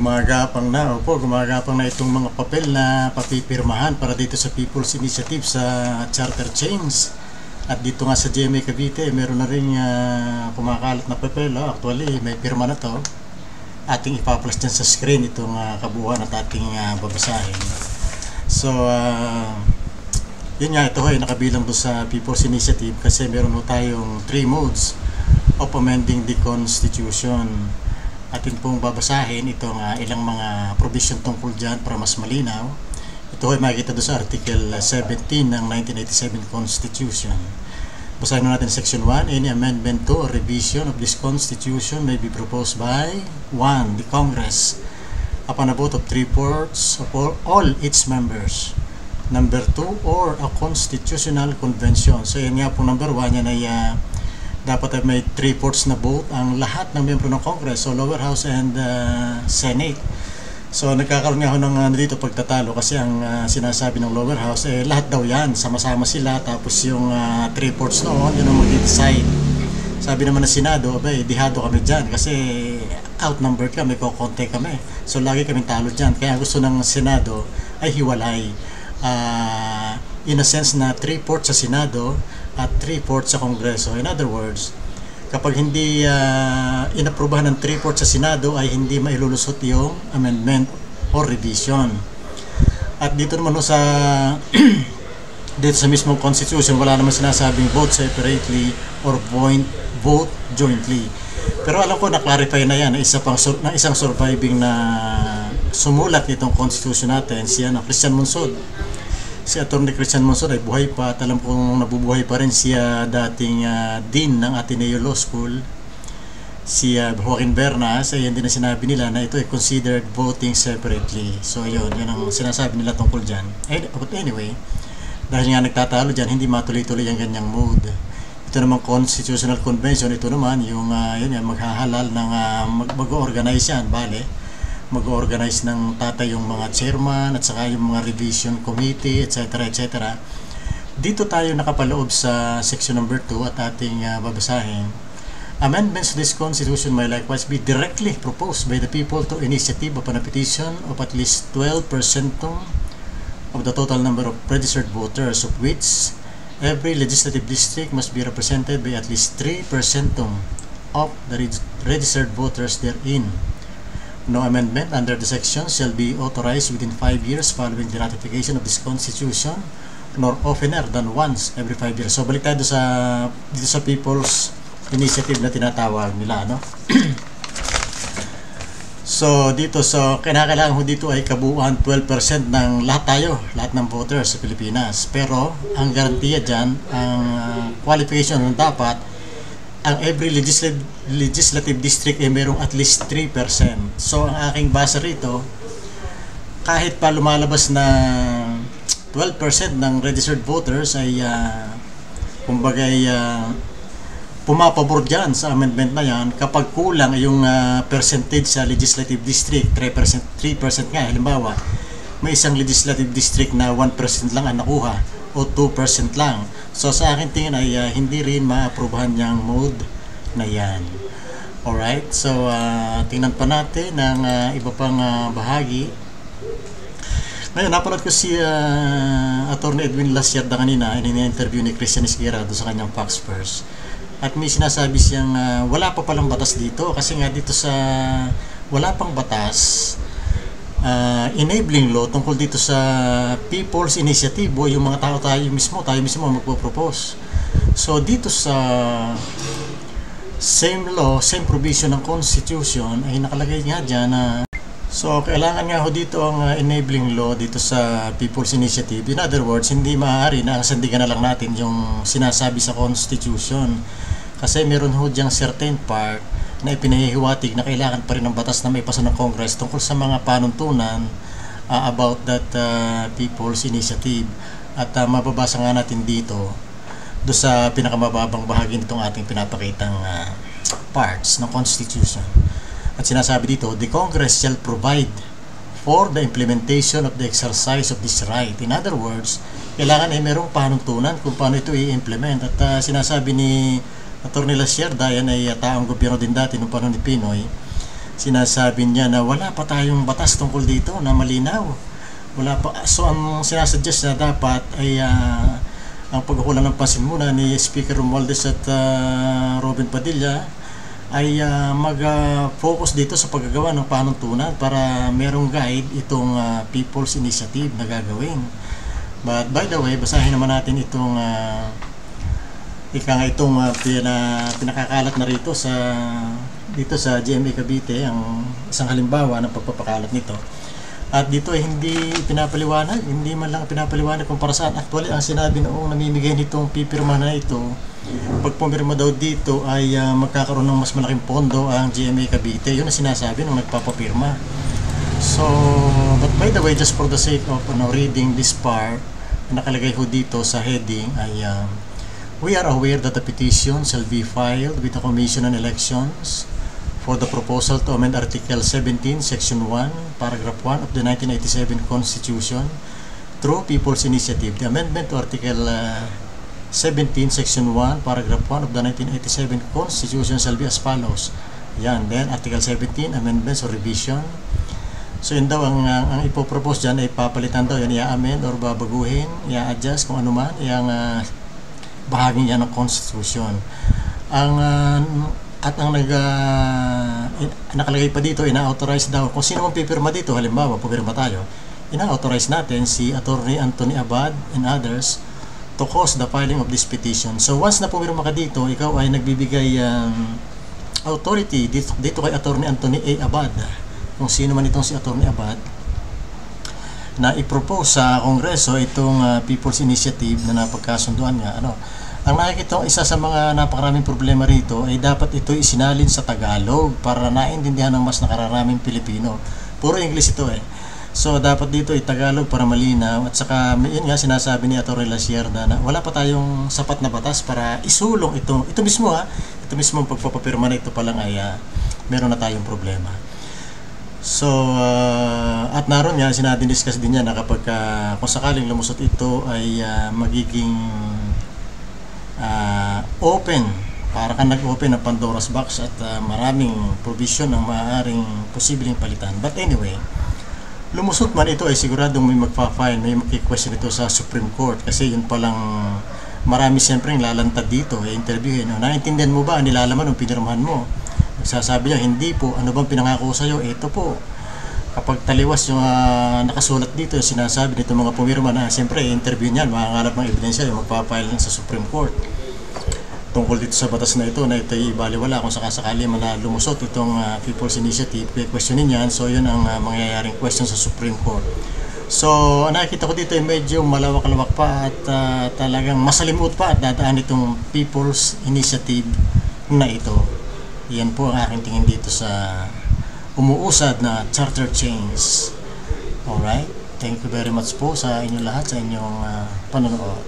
Gumagapang na, opo, gumagapang na itong mga papel na papipirmahan para dito sa People's Initiative sa charter change. At dito nga sa GMA Cavite, meron na rin kumakalat na papel. Actually, may pirma na to. Ating ipa-plus dyan sa screen itong kabuuan at ating babasahin. So, yun nga, ito ay nakabilang doon sa People's Initiative kasi meron mo tayong 3 modes of amending the Constitution. Atin pong babasahin itong ilang mga provision tungkol dyan para mas malinaw. Ito ay makikita doon sa Article 17 ng 1987 Constitution. Basahin natin Section 1. Any amendment to or revision of this Constitution may be proposed by 1. The Congress upon a vote of 3/4 of all its members. Number 2, or a Constitutional Convention. So yan nga po number 1, yan ay dapat ay may 3/4 na vote ang lahat ng miyembro ng Congress, so lower house and Senate. So nagkakaroon nga ako ng dito pagtatalo kasi ang sinasabi ng lower house lahat daw yan, sama-sama sila, tapos yung 3/4 noon, yun ang mag-decide. Sabi naman ng Senado, dihado kami dyan kasi outnumbered kami, kukonte kami, so lagi kaming talo dyan. Kaya gusto ng Senado ay hiwalay, in a sense na 3/4 sa Senado at 3/4 sa Kongreso. In other words, kapag hindi inaprubahan ng 3/4 sa Senado ay hindi mailulusot yung amendment or revision. At dito naman sa dito sa mismong Constitution, wala naman sinasabing vote separately or vote jointly. Pero alam ko na-clarify na yan, isang surviving na sumulat nitong Constitution natin, siya na Christian Monsod. Si Atty. Christian Monsod ay buhay pa at alam kong nabubuhay pa rin siya dating Dean ng Ateneo Law School, si Joaquin Bernas. Ayan din na sinabi nila na ito ay considered voting separately. So yun ang sinasabi nila tungkol dyan. But anyway, dahil nga nagtatalo dyan, hindi matuloy-tuloy ang ganyang mode. Ito naman Constitutional Convention, ito naman yung maghahalal ng mag-organize yan, mag-organize ng tatay yung mga chairman at saka yung mga revision committee, etc. etc. Dito tayo nakapaloob sa section number 2 at ating babasahin. Amendments to this Constitution may likewise be directly proposed by the people to initiative upon a petition of at least 12% of the total number of registered voters, of which every legislative district must be represented by at least 3% of the registered voters therein. No amendment under the section shall be authorized within 5 years following the ratification of this Constitution, nor oftener than once every 5 years. So balik tayo dito sa People's Initiative na tinatawag nila, no? So dito, kailangan ho dito ay kabuuan 12% ng lahat ng voters sa Pilipinas. Pero ang garantiya dyan, ang qualification ng dapat, ang every legislative district ay merong at least 3%. So ang aking basa rito, kahit pa lumalabas na 12% ng registered voters ay kumbaga pumapabor dyan sa amendment na yan, kapag kulang yung percentage sa legislative district, 3% nga, halimbawa may isang legislative district na 1% lang ang nakuha o 2% lang. So sa akin tingin ay hindi rin maaprubahan yung mode na yan. Alright, so tingnan pa natin ng iba pang bahagi. Ngayon, napanood ko si Atty. Edwin Lasierda kanina, ini-interview ni Christian Esguerra sa kanyang Fox First. At may sinasabi siyang wala pa palang batas dito kasi nga dito sa wala pang batas enabling law tungkol dito sa People's Initiative o yung mga tayo mismo magpo-propose. So dito sa same law, same provision ng Constitution ay nakalagay nga dyan na so kailangan nga ho dito ang enabling law dito sa People's Initiative. In other words, hindi maaari na sandigan na lang natin yung sinasabi sa Constitution kasi meron ho diyang certain part na ipinahihiwatig na kailangan pa rin ng batas na may pasa ng Congress tungkol sa mga panuntunan about that People's Initiative. At mababasa nga natin dito do sa pinakamababang bahagi nitong ating pinapakitang parts ng Constitution. At sinasabi dito, the Congress shall provide for the implementation of the exercise of this right. In other words, kailangan ay merong panuntunan kung paano ito i-implement. At sinasabi ni Atty. Lasierda, yan ay taong gobyerno din dati nung panahon ni Pinoy, sinasabi niya na wala pa tayong batas tungkol dito na malinaw. Wala pa. So ang sinasuggest na dapat ay ang pagkukulan ng pansin muna ni Speaker Romualdez at Robin Padilla ay mag-focus dito sa paggagawa ng panuntunan para merong guide itong People's Initiative na gagawin. But by the way, basahin naman natin itong pinakakalat na rito dito sa GMA Cavite, ang isang halimbawa ng pagpapakalat nito. At dito ay hindi pinapaliwanag, hindi man lang pinapaliwanag kung para saan. Actually, ang sinabi noong namimigay nitong pipirma na ito, pag pumirma daw dito ay magkakaroon ng mas malaking pondo ang GMA Cavite. Yun ang sinasabi nung nagpapapirma. So, but by the way, just for the sake of reading this part, nakalagay ho dito sa heading ay we are aware that the petition shall be filed with the Commission on Elections for the proposal to amend Article 17, Section 1, Paragraph 1 of the 1987 Constitution through People's Initiative. The amendment to Article 17, Section 1, Paragraph 1 of the 1987 Constitution shall be as follows. Yan, then Article 17, Amendments or Revision. So yun daw, ang ipopropose dyan ay papalitan daw yan, i-amend or babaguhin, i-adjust kung ano man, yung bahagi niya ng Constitution. Nakalagay pa dito, ina-authorize daw kung sino mang pipirma dito. Halimbawa, pupirma tayo, ina-authorize natin si Attorney Anthony Abad and others to cause the filing of this petition. So once na pumirma ka dito, ikaw ay nagbibigay authority dito kay Attorney Anthony A. Abad, kung sino man itong si Attorney Abad, na i-propose sa Kongreso itong People's Initiative na napagkasunduan nga. Ang nakikita ko, isa sa mga napakaraming problema rito ay dapat ito isinalin sa Tagalog para naintindihan ng mas nakararaming Pilipino. Puro English ito So dapat dito ay Tagalog para malinaw, at saka yun nga sinasabi ni Atty. Lasierda na wala pa tayong sapat na batas para isulong ito mismo ito mismo ang pagpapapirma na ito pa lang ay meron na tayong problema. So, at naroon nga, sinadiscuss din niya na kapag kung sakaling lumusot ito ay magiging open, para kang nag-open ng Pandora's box at maraming provision ang maaaring posibleng palitan. But anyway, lumusot man ito ay siguradong may magpa-file, may magki-question ito sa Supreme Court kasi yun palang marami siyempre yung lalantad dito, interviewin. Naintindihan mo ba, nilalaman ng pinirmahan mo? Sasabi niya, hindi po. Ano bang pinangako sa'yo? Ito po. Kapag taliwas yung nakasulat dito, sinasabi nito mga pumirma na, siyempre, interview niyan, makakalap ng ebidensya, yung magpapile sa Supreme Court. Tungkol dito sa batas na ito ibaliwala kung sakasakali man na lumusot itong People's Initiative, questionin yan. So, yun ang mangyayaring question sa Supreme Court. So, nakikita ko dito ay medyo malawak-lawak pa at talagang masalimut pa at dadaan itong People's Initiative na ito. Yan po ang aking tingin dito sa umuusad na charter change. Alright? Thank you very much po sa inyo lahat, sa inyong panonood.